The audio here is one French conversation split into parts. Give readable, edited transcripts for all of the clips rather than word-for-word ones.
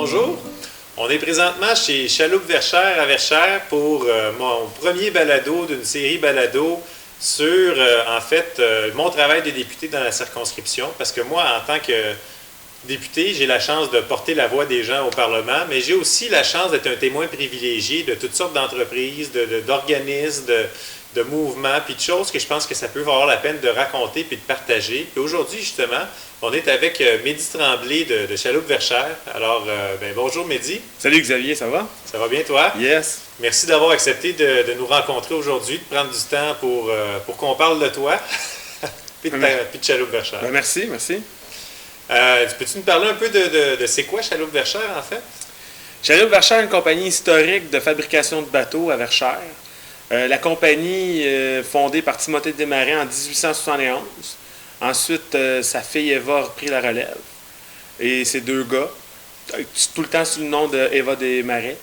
bonjour. On est présentement chez Chaloupe Verchères à Verchères pour mon premier balado d'une série balado sur, mon travail de député dans la circonscription. Parce que moi, en tant que député, j'ai la chance de porter la voix des gens au Parlement, mais j'ai aussi la chance d'être un témoin privilégié de toutes sortes d'entreprises, d'organismes, de mouvements, puis de choses que je pense que ça peut valoir la peine de raconter puis de partager. Puis aujourd'hui, justement, on est avec Mehdi Tremblay de Chaloupe Verchères. Alors, bonjour Mehdi. Salut Xavier, ça va? Ça va bien toi? Yes. Merci d'avoir accepté de nous rencontrer aujourd'hui, de prendre du temps pour qu'on parle de toi puis de Chaloupe Verchères. Merci. Peux-tu nous parler un peu de c'est quoi Chaloupe Verchères en fait? Chaloupe Verchères est une compagnie historique de fabrication de bateaux à Verchères. La compagnie fondée par Timothée Desmarais en 1871. Ensuite, sa fille Eva a repris la relève. Et ses deux gars, tout le temps sous le nom d'Eva Desmarais.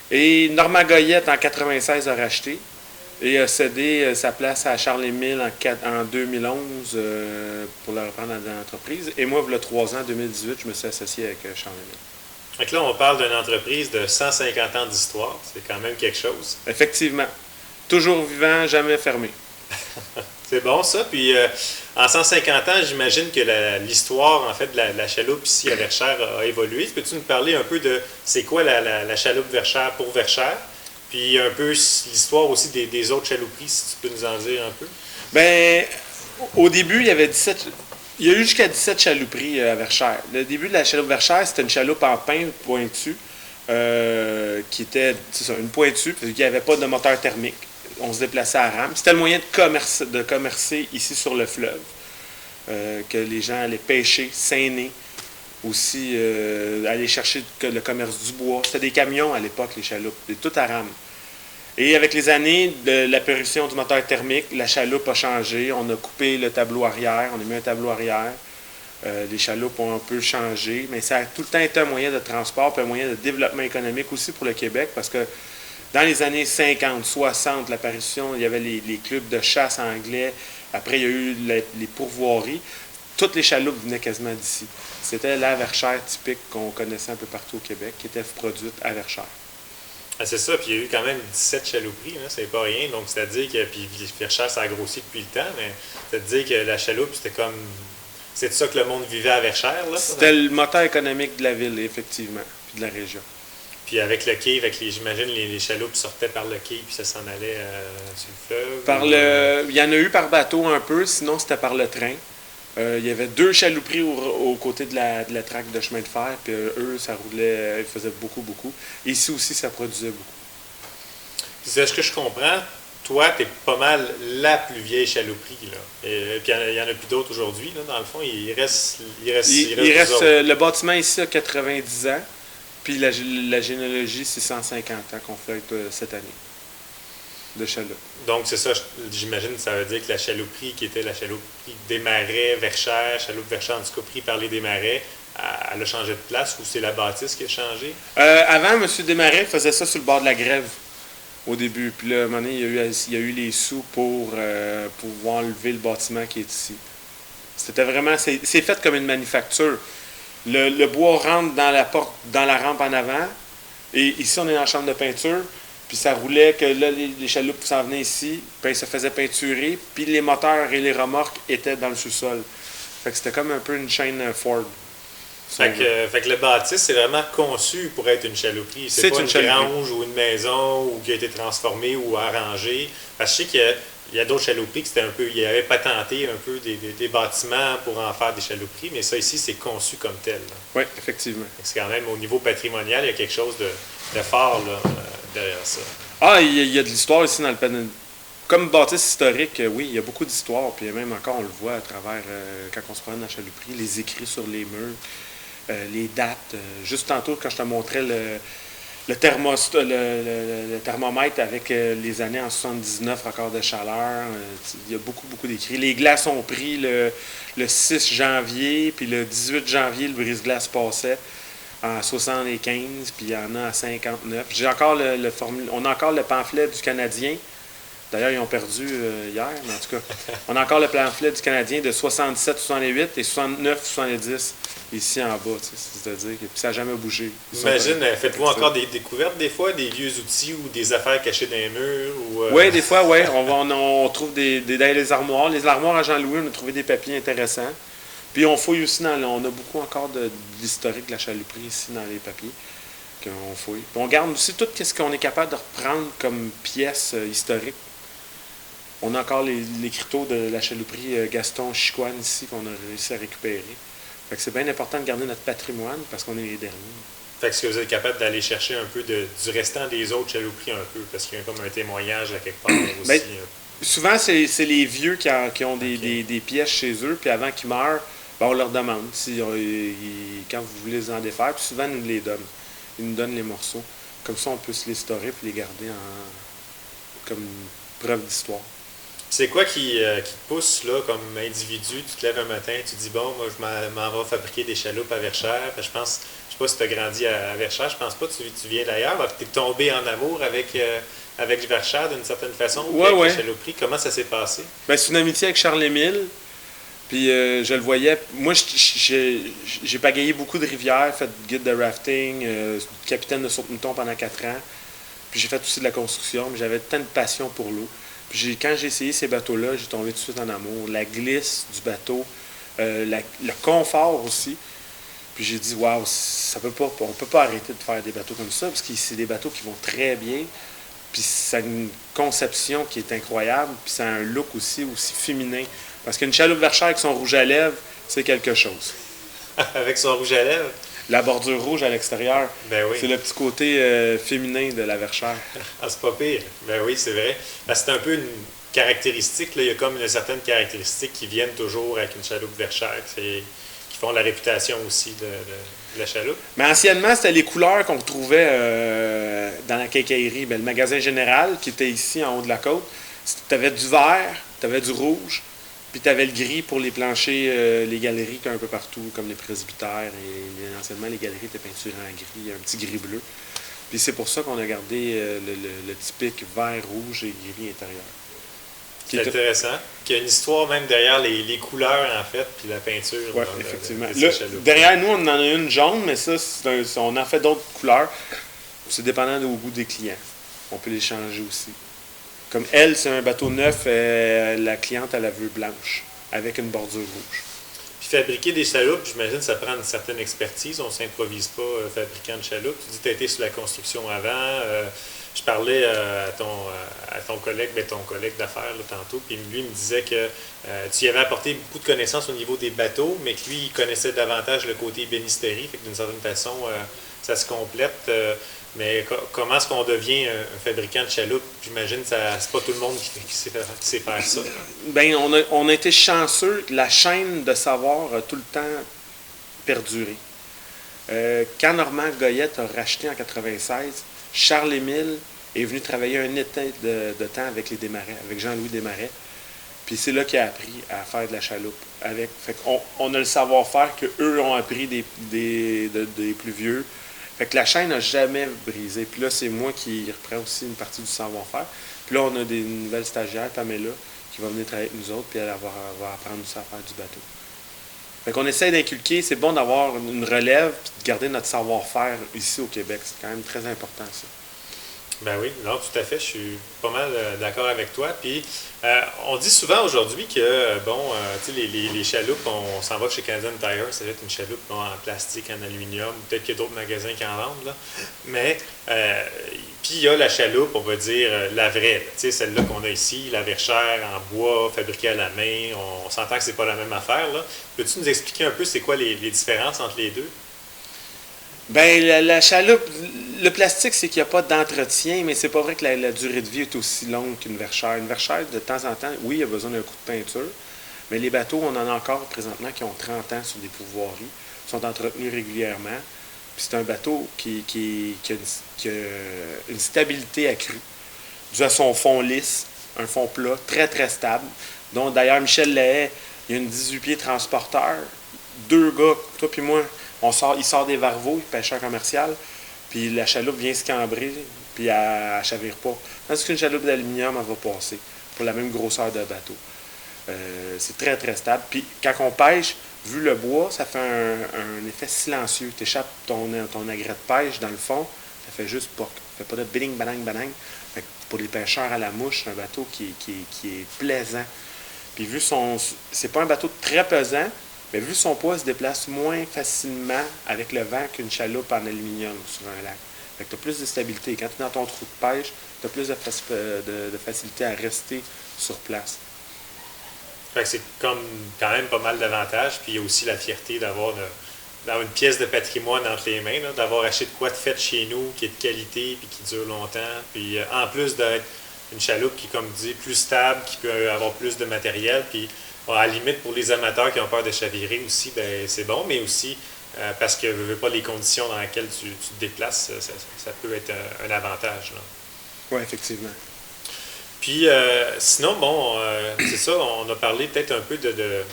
Et Normand Goyette, en 1996, a racheté et a cédé sa place à Charles-Émile en 2011 pour la reprendre dans l'entreprise. Et moi, il y a 3 ans, en 2018, je me suis associé avec Charles-Émile. Donc là, on parle d'une entreprise de 150 ans d'histoire. C'est quand même quelque chose. Effectivement. Toujours vivant, jamais fermé. C'est bon ça. Puis en 150 ans, j'imagine que l'histoire en fait de la chaloupe ici à Verchères a évolué. Peux-tu nous parler un peu de c'est quoi la chaloupe Verchères pour Verchères? Puis un peu l'histoire aussi des autres chalouperies, si tu peux nous en dire un peu. Bien, au début, il y avait 17. Il y a eu jusqu'à 17 chalouperies à Verchères. Le début de la chaloupe Verchères, c'était une chaloupe en pin pointu, qui était une pointue, parce qu'il n'y avait pas de moteur thermique. On se déplaçait à rame. C'était le moyen de commercer ici sur le fleuve, que les gens allaient pêcher, seiner, aussi aller chercher le commerce du bois. C'était des camions à l'époque, les chaloupes, tout à rame. Et avec les années de l'apparition du moteur thermique, la chaloupe a changé. On a coupé le tableau arrière, on a mis un tableau arrière. Les chaloupes ont un peu changé, mais ça a tout le temps été un moyen de transport et un moyen de développement économique aussi pour le Québec, parce que dans les années 50, 60, l'apparition, il y avait les clubs de chasse anglais. Après, il y a eu les pourvoiries. Toutes les chaloupes venaient quasiment d'ici. C'était la Verchères typique qu'on connaissait un peu partout au Québec, qui était produite à Verchères. Ah, c'est ça, puis il y a eu quand même 17 chalouperies, hein, c'est pas rien. Donc, c'est-à-dire que puis Verchères, ça a grossi depuis le temps, mais c'est-à-dire que la chaloupe, c'était comme. C'est de ça que le monde vivait à Verchères, là? C'était le moteur économique de la ville, effectivement, puis de la région. Puis avec le quai, j'imagine les chaloupes sortaient par le quai, puis ça s'en allait sur le fleuve. Il y en a eu par bateau un peu, sinon c'était par le train. Il y avait 2 chalouperies aux côtés de la traque de chemin de fer, puis eux, ça roulait, ils faisaient beaucoup. Et ici aussi, ça produisait beaucoup. C'est ce que je comprends. Toi, tu es pas mal la plus vieille chalouperie, là. Et puis il y en a plus d'autres aujourd'hui, là, dans le fond. Il reste le bâtiment ici a 90 ans. Puis la généalogie, c'est 150 ans qu'on fête cette année de chaloupe. Donc, c'est ça, j'imagine, ça veut dire que la chalouperie qui était la chalouperie Desmarais, Verchères, chaloupe Verchères, en tout cas pris par les Desmarais, elle a changé de place ou c'est la bâtisse qui a changé? Avant, M. Desmarais faisait ça sur le bord de la Grève au début. Puis là, à un moment donné, il y a eu les sous pour pouvoir lever le bâtiment qui est ici. C'était vraiment. C'est fait comme une manufacture. Le bois rentre dans la porte, dans la rampe en avant. Et ici, on est dans la chambre de peinture. Puis ça roulait que là, les chaloupes s'en venaient ici. Puis ils se faisaient peinturer. Puis les moteurs et les remorques étaient dans le sous-sol. Fait que c'était comme un peu une chaîne Ford. Fait que le bâtisse, c'est vraiment conçu pour être une chalouperie. C'est pas une grange ou une maison ou qui a été transformée ou arrangée. Parce que je sais qu'il y a d'autres chalouperies qui ils avaient patenté un peu des bâtiments pour en faire des chalouperies, mais ça ici, c'est conçu comme tel. Oui, effectivement. C'est quand même au niveau patrimonial, il y a quelque chose de fort là, derrière ça. Ah, il y a de l'histoire ici dans le panel. Comme bâtisse historique, oui, il y a beaucoup d'histoire. Puis même encore, on le voit à travers, quand on se promène dans la chalouperie, les écrits sur les murs, les dates. Juste tantôt, quand je te montrais le thermomètre avec les années en 79, record de chaleur. Il y a beaucoup d'écrits. Les glaces ont pris le 6 janvier, puis le 18 janvier, le brise-glace passait en 75, puis il y en a à 59. J'ai encore on a encore le pamphlet du Canadien D'ailleurs, ils ont perdu hier, mais en tout cas, on a encore le pamphlet du Canadien de 67-68 et 69-70 ici en bas. C'est-à-dire que ça n'a jamais bougé. J'imagine, faites-vous encore des découvertes des fois, des vieux outils ou des affaires cachées dans les murs? Oui, des fois, oui. On trouve dans les armoires. Les armoires à Jean-Louis, on a trouvé des papiers intéressants. Puis on fouille aussi on a beaucoup encore d'historique de la chalouperie ici dans les papiers qu'on fouille. Puis on garde aussi tout ce qu'on est capable de reprendre comme pièces historiques. On a encore l'écriteau de la chalouperie Gaston Chicoine ici qu'on a réussi à récupérer. Fait que c'est bien important de garder notre patrimoine parce qu'on est les derniers. Fait que est-ce que vous êtes capable d'aller chercher un peu du restant des autres chalouperies un peu? Parce qu'il y a comme un témoignage à quelque part aussi. Ben, souvent, c'est les vieux qui ont des pièces chez eux, puis avant qu'ils meurent, ben, on leur demande quand vous voulez les en défaire, puis souvent, ils nous les donnent. Ils nous donnent les morceaux. Comme ça, on peut se les storer et les garder comme preuve d'histoire. C'est quoi qui te pousse là, comme individu? Tu te lèves un matin, tu te dis, bon, moi, je m'en vais fabriquer des chaloupes à Verchères. Je pense, je sais pas si tu as grandi à Verchères, je pense pas que tu viens d'ailleurs. Tu es tombé en amour avec Verchères d'une certaine façon, ouais, avec ouais. la chalouperie. Comment ça s'est passé? Ben, c'est une amitié avec Charles-Émile. Puis je le voyais. Moi, j'ai pagayé beaucoup de rivières, fait guide de rafting, capitaine de saute-mouton pendant 4 ans. Puis j'ai fait aussi de la construction, mais j'avais tant de passion pour l'eau. Puis quand j'ai essayé ces bateaux-là, j'ai tombé tout de suite en amour. La glisse du bateau, le confort aussi. Puis j'ai dit, waouh, on peut pas arrêter de faire des bateaux comme ça, parce que c'est des bateaux qui vont très bien. Puis ça a une conception qui est incroyable, puis ça a un look aussi féminin. Parce qu'une chaloupe Verchères avec son rouge à lèvres, c'est quelque chose. Avec son rouge à lèvres? La bordure rouge à l'extérieur, ben oui. C'est le petit côté féminin de la Verchère. Ah, c'est pas pire. Ben oui, c'est vrai. C'est un peu une caractéristique. Là. Il y a comme une certaine caractéristique qui viennent toujours avec une chaloupe Verchères, qui font la réputation aussi de la chaloupe. Mais anciennement, c'était les couleurs qu'on trouvait dans la quincaillerie. Ben, le magasin général, qui était ici en haut de la côte, tu avais du vert, tu avais du rouge, puis tu avais le gris pour les planchers, les galeries un peu partout, comme les presbytères. Et anciennement, les galeries étaient peinturées en gris, un petit gris bleu. Puis c'est pour ça qu'on a gardé le typique vert, rouge et gris intérieur. C'est intéressant. Qu'il y a une histoire même derrière les couleurs, en fait, puis la peinture. Oui, effectivement. Là, derrière nous, on en a une jaune, mais ça, on en fait d'autres couleurs. C'est dépendant au goût des clients. On peut les changer aussi. Comme elle, c'est un bateau neuf, la cliente, elle la veut blanche, avec une bordure rouge. Puis fabriquer des chaloupes, j'imagine que ça prend une certaine expertise. On ne s'improvise pas fabricant de chaloupes. Tu dis que tu as été sur la construction avant. Je parlais à ton collègue, ton collègue d'affaires là, tantôt, puis lui me disait que tu y avais apporté beaucoup de connaissances au niveau des bateaux, mais que lui, il connaissait davantage le côté ébénisterie, fait que d'une certaine façon, ça se complète. Mais comment est-ce qu'on devient un fabricant de chaloupes? J'imagine que c'est pas tout le monde qui sait faire ça. Bien, on a été chanceux. La chaîne de savoir a tout le temps perduré. Quand Normand Goyette a racheté en 1996, Charles-Émile est venu travailler un été de temps avec les Desmarais, avec Jean-Louis Desmarais. Puis c'est là qu'il a appris à faire de la chaloupe. Fait on a le savoir-faire qu'eux ont appris des plus vieux. Fait que la chaîne n'a jamais brisé. Puis là, c'est moi qui reprends aussi une partie du savoir-faire. Puis là, on a des nouvelles stagiaires, Pamela, qui va venir travailler avec nous autres, puis elle va apprendre aussi à faire du bateau. Fait qu'on essaie d'inculquer, c'est bon d'avoir une relève, puis de garder notre savoir-faire ici au Québec. C'est quand même très important, ça. Ben oui, non, tout à fait. Je suis pas mal d'accord avec toi. Puis, on dit souvent aujourd'hui que, tu sais, les chaloupes, on s'en va chez Canadian Tire, ça va être une chaloupe en plastique, en aluminium. Peut-être qu'il y a d'autres magasins qui en vendent, là. Mais, puis il y a la chaloupe, on va dire, la vraie. Tu sais, celle-là qu'on a ici, la Verchère en bois, fabriquée à la main. On s'entend que c'est pas la même affaire, là. Peux-tu nous expliquer un peu c'est quoi les différences entre les deux? Bien, la chaloupe, le plastique, c'est qu'il n'y a pas d'entretien, mais c'est pas vrai que la durée de vie est aussi longue qu'une Verchère. Une Verchère, de temps en temps, oui, il y a besoin d'un coup de peinture, mais les bateaux, on en a encore présentement qui ont 30 ans sur des pourvoiries, sont entretenus régulièrement. Puis c'est un bateau qui a une stabilité accrue, dû à son fond lisse, un fond plat, très, très stable. Donc, d'ailleurs, Michel Lahaye, il y a une 18 pieds transporteur, 2 gars, toi puis moi, il sort des varveaux, pêcheur commercial, puis la chaloupe vient se cambrer, puis elle ne chavire pas. Tandis qu'une chaloupe d'aluminium, elle va passer. pour la même grosseur de bateau. C'est très, très stable. Puis quand on pêche, vu le bois, ça fait un effet silencieux. Tu échappes ton agrès de pêche dans le fond, ça fait juste poc. Ça fait pas de biling, banang, banang. Fait que pour les pêcheurs à la mouche, c'est un bateau qui est plaisant. Puis vu c'est pas un bateau très pesant, mais vu son poids, il se déplace moins facilement avec le vent qu'une chaloupe en aluminium sur un lac. Fait que tu as plus de stabilité. Quand tu es dans ton trou de pêche, tu as plus de facilité à rester sur place. Fait que c'est comme quand même pas mal d'avantages. Puis il y a aussi la fierté d'avoir une pièce de patrimoine entre les mains, là, d'avoir acheté de quoi de fait chez nous, qui est de qualité, puis qui dure longtemps. Puis en plus d'être une chaloupe qui, comme dit, plus stable, qui peut avoir plus de matériel. Puis à la limite, pour les amateurs qui ont peur de chavirer aussi, ben, c'est bon, mais aussi parce que je veux pas les conditions dans lesquelles tu te déplaces, ça peut être un avantage. Oui, effectivement. Puis sinon, bon, c'est ça, on a parlé peut-être un peu de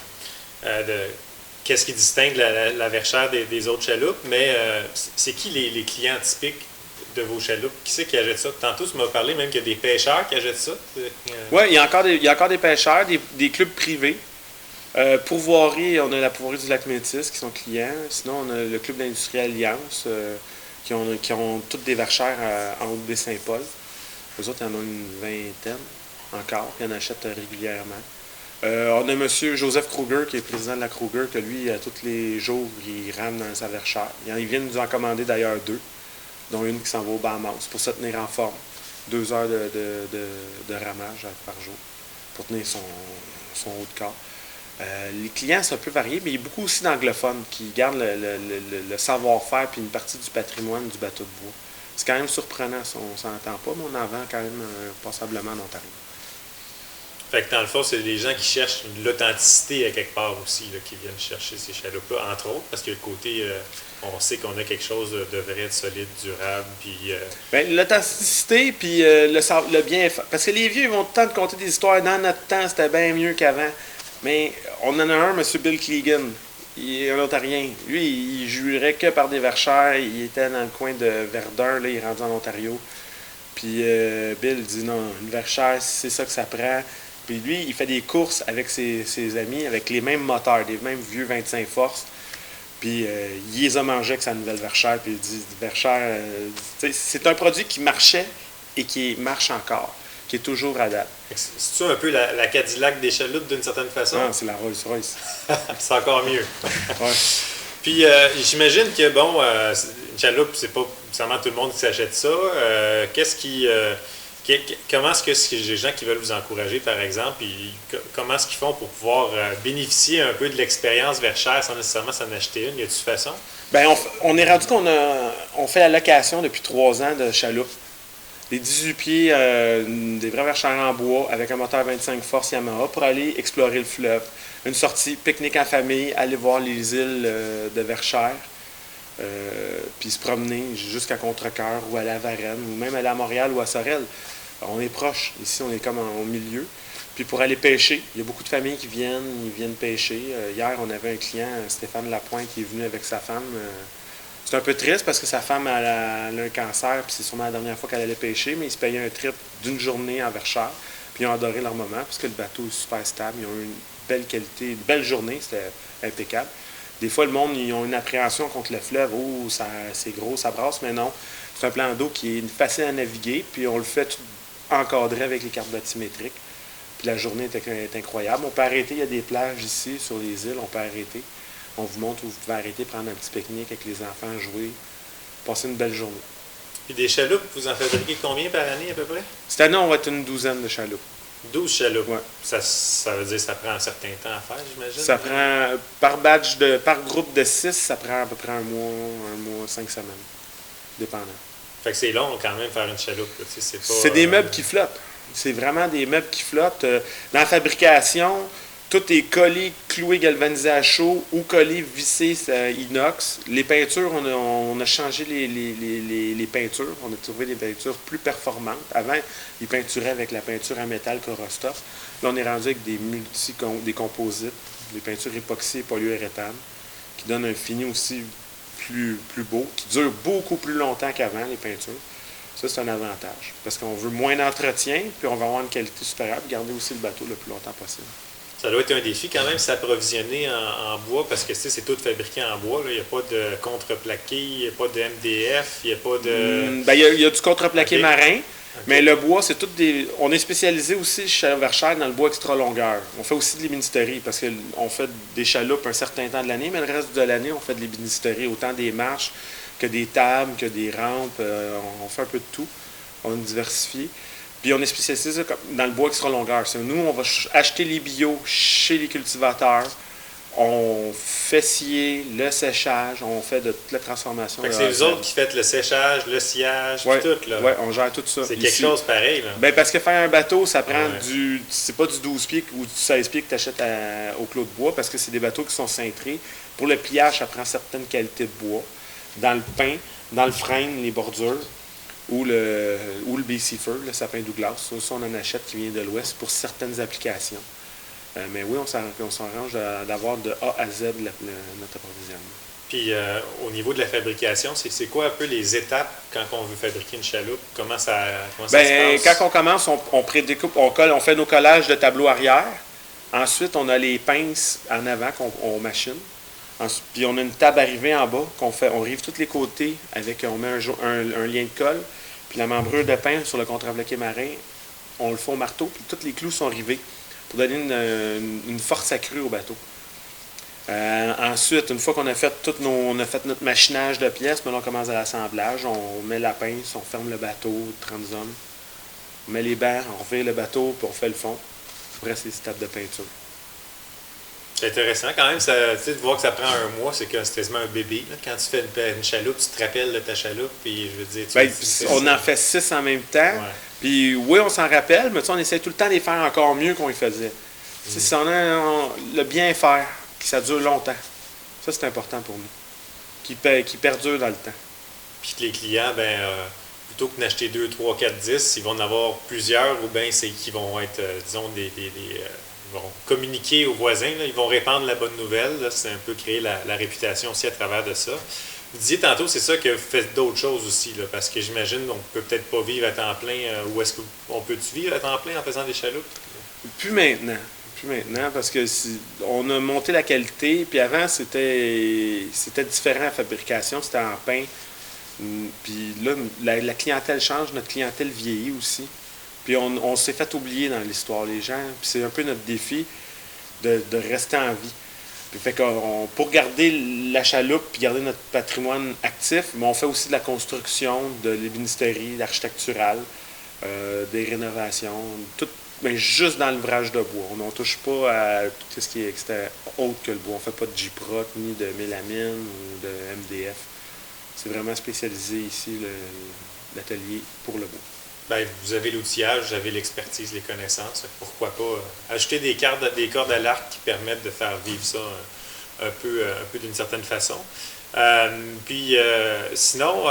qu'est-ce qui distingue la verchère des autres chaloupes, mais c'est qui les clients typiques de vos chaloupes? Qui c'est qui achète ça? Tantôt, tu m'as parlé même qu'il y a des pêcheurs qui achètent ça. Oui, il y a encore des pêcheurs, des clubs privés. Pourvoirie, on a la Pourvoirie du Lac Métis qui sont clients. Sinon, on a le Club d'Industrie Alliance qui ont toutes des verchères en Haute-Baie-Saint-Paul. Eux autres, il y en a une vingtaine encore, qui en achètent régulièrement. On a M. Joseph Kruger, qui est président de la Kruger, que lui, tous les jours, il rame dans sa verchère. Il vient nous en commander d'ailleurs 2, dont une qui s'en va au Bahamas pour se tenir en forme. 2 heures de ramage par jour pour tenir son haut de corps. Les clients sont un peu variés, mais il y a beaucoup aussi d'anglophones qui gardent le savoir-faire puis une partie du patrimoine du bateau de bois. C'est quand même surprenant, on s'en entend pas, mais on en vend quand même passablement en Ontario. Fait que dans le fond, c'est des gens qui cherchent de l'authenticité à quelque part aussi, là, qui viennent chercher ces chaloupes-là, entre autres, parce que le côté, on sait qu'on a quelque chose de vrai, de solide, durable, puis... Bien, l'authenticité, puis le bien... Parce que les vieux, ils vont tout le temps te conter des histoires. Dans notre temps, c'était bien mieux qu'avant. Mais on en a un, M. Bill Clegan. Il est un Ontarien. Lui, il jurait que par des verchères. Il était dans le coin de Verdun, là, il est rendu en Ontario. Puis Bill dit non, une verchère, c'est ça que ça prend. Puis lui, il fait des courses avec ses amis, avec les mêmes moteurs, des mêmes vieux 25 forces. Puis il les a mangés avec sa nouvelle verchère. Puis il dit, verchère, c'est un produit qui marchait et qui marche encore, qui est toujours à date. C'est-tu un peu la Cadillac des chaloupes d'une certaine façon? Non, c'est la Rolls-Royce. C'est encore mieux. Ouais. Puis j'imagine que, bon, une chaloupe, c'est pas nécessairement tout le monde qui s'achète ça. Comment est-ce que les gens qui veulent vous encourager, par exemple, comment est-ce qu'ils font pour pouvoir bénéficier un peu de l'expérience verchère sans nécessairement s'en acheter une? Y a-t-il façon? Bien, on est rendu on fait la location depuis 3 ans de chaloupe. Des 18 pieds, des vrais verchères en bois avec un moteur 25 forces Yamaha pour aller explorer le fleuve. Une sortie, pique-nique en famille, aller voir les îles de Verchères, puis se promener jusqu'à Contrecœur ou à la Varenne, ou même aller à Montréal ou à Sorel. On est proche. Ici, on est comme au milieu. Puis pour aller pêcher, il y a beaucoup de familles qui viennent pêcher. Hier, on avait un client, Stéphane Lapointe, qui est venu avec sa femme. C'est un peu triste parce que sa femme a un cancer, puis c'est sûrement la dernière fois qu'elle allait pêcher, mais ils se payaient un trip d'une journée en Verchères, puis ils ont adoré leur moment parce que le bateau est super stable, ils ont eu une belle qualité, une belle journée, c'était impeccable. Des fois, le monde, ils ont une appréhension contre le fleuve, oh, c'est gros, ça brasse, mais non. C'est un plan d'eau qui est facile à naviguer, puis on le fait tout encadré avec les cartes bathymétriques. Puis la journée est incroyable. On peut arrêter, il y a des plages ici sur les îles, on peut arrêter. On vous montre où vous pouvez arrêter, prendre un petit pique-nique avec les enfants, jouer, passer une belle journée. Puis des chaloupes, vous en fabriquez combien par année à peu près? Cette année, on va être une 12aine de chaloupes. 12 chaloupes? Ouais. Ça veut dire que ça prend un certain temps à faire, j'imagine? Ça prend, par groupe de 6, ça prend à peu près un mois, 5 semaines, dépendant. Fait que c'est long quand même faire une chaloupe. C'est des meubles qui flottent. C'est vraiment des meubles qui flottent. Dans la fabrication, tout est collé, cloué, galvanisé à chaud ou collé, vissé inox. Les peintures, on a changé les peintures. On a trouvé des peintures plus performantes. Avant, ils peinturaient avec la peinture à métal Corostov. Là, on est rendu avec des composites, des peintures époxy et polyuréthane, qui donnent un fini aussi plus beau, qui dure beaucoup plus longtemps qu'avant, les peintures. Ça, c'est un avantage. Parce qu'on veut moins d'entretien, puis on va avoir une qualité supérieure, puis garder aussi le bateau le plus longtemps possible. Ça doit être un défi quand même s'approvisionner en bois parce que c'est tout fabriqué en bois. Là. Il n'y a pas de contreplaqué, il n'y a pas de MDF, il n'y a pas de. Il y a du contreplaqué marin, mais le bois, c'est tout des. On est spécialisé aussi chez Chaloupe Verschère dans le bois extra longueur. On fait aussi de l'ébénisterie parce qu'on fait des chaloupes un certain temps de l'année, mais le reste de l'année, on fait de l'ébénisterie, autant des marches que des tables, que des rampes. On fait un peu de tout. On est diversifié. Puis on est spécialisé dans le bois extra longueur. Nous, on va acheter les bio chez les cultivateurs. On fait scier le séchage. On fait de toute la transformation. C'est vous autres qui faites le séchage, le sciage, tout. Oui, on gère tout ça. C'est quelque chose pareil. Là. Parce que faire un bateau, ça prend c'est pas du 12 pieds ou du 16 pieds que tu achètes au Clos de Bois parce que c'est des bateaux qui sont cintrés. Pour le pliage, ça prend certaines qualités de bois. Dans le pain, dans le frame, les bordures. Ou le BC Fir, le sapin Douglas. Ça, on en achète qui vient de l'Ouest pour certaines applications. Mais oui, on s'arrange d'avoir de A à Z notre approvisionnement. Puis au niveau de la fabrication, c'est quoi un peu les étapes quand on veut fabriquer une chaloupe? Comment ça se passe? Quand on commence, on prédécoupe, on fait nos collages de tableau arrière. Ensuite, on a les pinces en avant qu'on machine. Puis on a une table arrivée en bas on rive tous les côtés on met un lien de colle. Puis la membrure de pain sur le contreplaqué marin, on le fait au marteau. Puis tous les clous sont rivés pour donner une force accrue au bateau. Ensuite, une fois qu'on a fait notre machinage de pièces, on commence à l'assemblage. On met la pince, on ferme le bateau, 30 hommes. On met les bancs, on refait le bateau, puis on fait le fond. Après, c'est les étapes de peinture. C'est intéressant quand même, de voir que ça prend un mois, c'est quasiment un bébé. Là. Quand tu fais une chaloupe, tu te rappelles de ta chaloupe, puis je veux dire... on en fait 6 en même temps, puis oui, on s'en rappelle, mais on essaie tout le temps de les faire encore mieux qu'on les faisait. Si on a le bien faire, que ça dure longtemps, ça c'est important pour nous, qui perdure dans le temps. Puis que les clients, plutôt que d'acheter 2, 3, 4, 10, ils vont en avoir plusieurs, ou bien c'est qu'ils vont être, disons, ils vont communiquer aux voisins, là, ils vont répandre la bonne nouvelle. Là, c'est un peu créer la réputation aussi à travers de ça. Vous disiez tantôt, c'est ça que vous faites d'autres choses aussi, là, parce que j'imagine qu'on ne peut peut-être pas vivre à temps plein. Ou est-ce qu'on peut-tu vivre à temps plein en faisant des chaloupes? Plus maintenant, parce que on a monté la qualité, puis avant, c'était différent la fabrication, c'était en pain. Puis là, la clientèle change, notre clientèle vieillit aussi. Puis on s'est fait oublier dans l'histoire, les gens. Puis c'est un peu notre défi de rester en vie. Puis fait pour garder la chaloupe puis garder notre patrimoine actif, mais on fait aussi de la construction, de l'ébénisterie, l'architectural, des rénovations, tout, mais juste dans l'ouvrage de bois. On ne touche pas à tout ce qui est autre que le bois. On ne fait pas de J-Proc, ni de mélamine ou de MDF. C'est vraiment spécialisé ici, l'atelier pour le bois. Vous avez l'outillage, vous avez l'expertise, les connaissances. Pourquoi pas ajouter des cordes à l'arc qui permettent de faire vivre ça un peu d'une certaine façon. Sinon,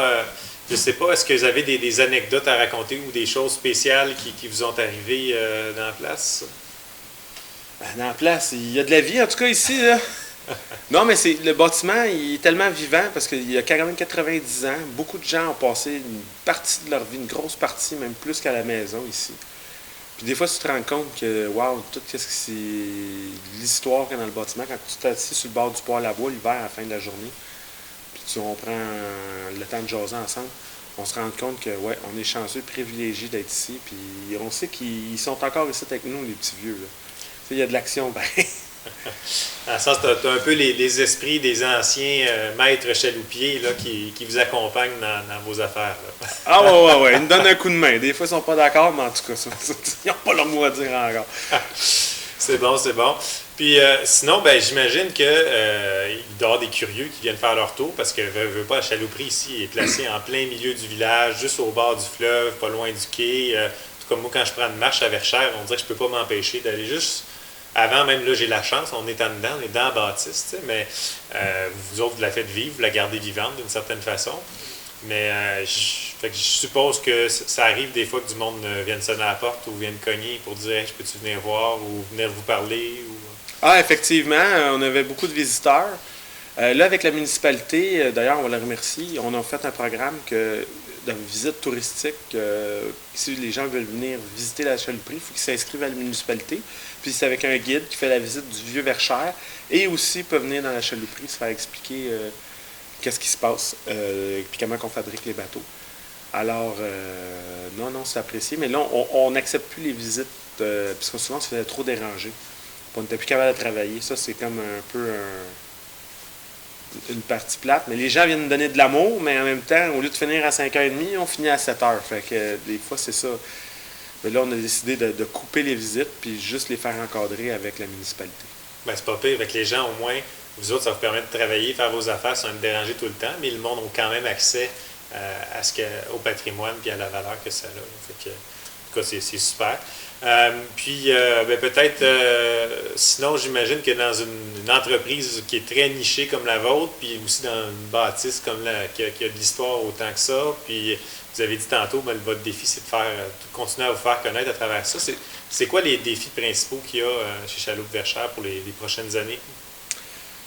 je ne sais pas, est-ce que vous avez des anecdotes à raconter ou des choses spéciales qui vous ont arrivé dans la place? Dans la place, il y a de la vie, en tout cas, ici, là. Non, mais le bâtiment, il est tellement vivant parce qu'il y a quand même 90 ans. Beaucoup de gens ont passé une partie de leur vie, une grosse partie, même plus qu'à la maison ici. Puis des fois, tu te rends compte que, wow, tout ce que c'est l'histoire qu'il y a dans le bâtiment. Quand tu t'assis sur le bord du poêle à bois l'hiver à la fin de la journée, puis on prend le temps de jaser ensemble, on se rend compte que, ouais, on est chanceux, privilégiés d'être ici. Puis on sait qu'ils sont encore ici avec nous, les petits vieux. Il y a de l'action, Dans le sens, tu as un peu les esprits des anciens maîtres chaloupiers là, qui vous accompagnent dans vos affaires. Là. Ah ouais. Ils nous donnent un coup de main. Des fois, ils ne sont pas d'accord, mais en tout cas, ils n'ont pas leur mot à dire encore. C'est bon. Puis sinon, j'imagine qu'il doit y avoir des curieux qui viennent faire leur tour parce que veut pas, la chalouperie ici est placée en plein milieu du village, juste au bord du fleuve, pas loin du quai. Tout comme moi, quand je prends une marche à Verschère, on dirait que je ne peux pas m'empêcher d'aller juste... Avant, même là, j'ai la chance, on est en dedans, on est dans la bâtisse, mais vous autres, vous la faites vivre, vous la gardez vivante d'une certaine façon. Mais je suppose que ça arrive des fois que du monde vienne sonner à la porte ou vienne cogner pour dire hey, « je peux-tu venir voir » ou « venir vous parler » ou... Ah, effectivement, on avait beaucoup de visiteurs. Là, avec la municipalité, d'ailleurs, on la remercie, on a fait un programme que de visite touristique. Si les gens veulent venir visiter la chalouperie, il faut qu'ils s'inscrivent à la municipalité. Puis c'est avec un guide qui fait la visite du vieux Verchères. Et aussi peuvent venir dans la chalouperie se faire expliquer qu'est-ce qui se passe, puis comment on fabrique les bateaux. Alors, non, c'est apprécié. Mais là, on n'accepte plus les visites, puisque souvent, on se faisait trop déranger. Puis on n'était plus capable de travailler. Ça, c'est comme un peu une partie plate. Mais les gens viennent nous donner de l'amour, mais en même temps, au lieu de finir à 5h30, on finit à 7h. Fait que des fois, c'est ça. Mais là, on a décidé de couper les visites, puis juste les faire encadrer avec la municipalité. Ben, c'est pas pire. Avec les gens, au moins, vous autres, ça vous permet de travailler, faire vos affaires sans être dérangé tout le temps, mais le monde a quand même accès au patrimoine et à la valeur que ça a. Fait que, en tout cas, c'est super. Ben, peut-être, sinon, j'imagine que dans une entreprise qui est très nichée comme la vôtre, puis aussi dans une bâtisse comme qui a de l'histoire autant que ça, puis vous avez dit tantôt, ben, votre défi, c'est de continuer à vous faire connaître à travers ça. C'est quoi les défis principaux qu'il y a chez Chaloupe Verchères pour les prochaines années?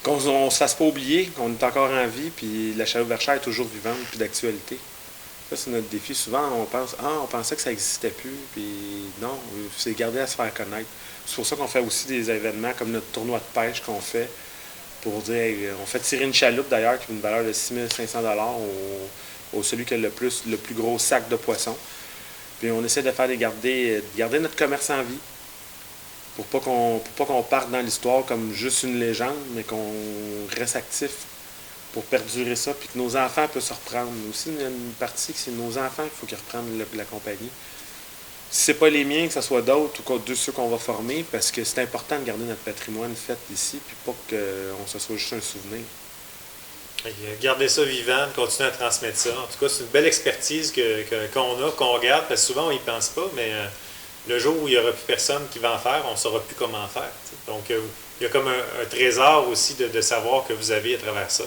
Qu'on ne se fasse pas oublier qu'on est encore en vie, puis la Chaloupe Verchères est toujours vivante, puis d'actualité. Ça, c'est notre défi. Souvent, on pensait que ça n'existait plus, puis non, c'est garder à se faire connaître. C'est pour ça qu'on fait aussi des événements comme notre tournoi de pêche qu'on fait, pour dire, hey, on fait tirer une chaloupe d'ailleurs qui a une valeur de 6 500 $ au celui qui a le plus gros sac de poissons. Puis on essaie de garder notre commerce en vie. Pour pas qu'on parte dans l'histoire comme juste une légende, mais qu'on reste actif pour perdurer ça, puis que nos enfants peuvent se reprendre. Aussi, il y a une partie que c'est nos enfants qu'il faut qu'ils reprennent la compagnie. Si c'est pas les miens, que ce soit d'autres ou de ceux qu'on va former, parce que c'est important de garder notre patrimoine fait ici, puis pas qu'on se soit juste un souvenir. Garder ça vivant, continuer à transmettre ça. En tout cas, c'est une belle expertise qu'on regarde, parce que souvent on n'y pense pas, mais le jour où il n'y aura plus personne qui va en faire, on ne saura plus comment faire. T'sais. Donc, il y a comme un trésor aussi de savoir que vous avez à travers ça.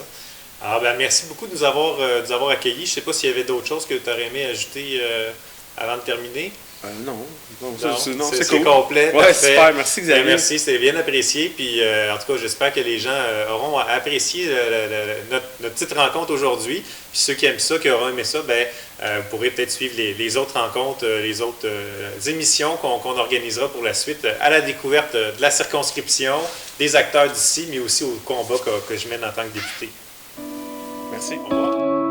Alors, ben, merci beaucoup de nous avoir accueillis. Je ne sais pas s'il y avait d'autres choses que tu aurais aimé ajouter avant de terminer. Non, c'est cool. Complet. Ouais, super. Merci, Xavier. Ben, merci, c'était bien apprécié. Puis, en tout cas, j'espère que les gens auront apprécié notre petite rencontre aujourd'hui. Puis, ceux qui aiment ça, qui auront aimé ça, ben, vous pourrez peut-être suivre les autres rencontres, les autres émissions qu'on organisera pour la suite à la découverte de la circonscription, des acteurs d'ici, mais aussi au combat que je mène en tant que député. Merci. Au revoir.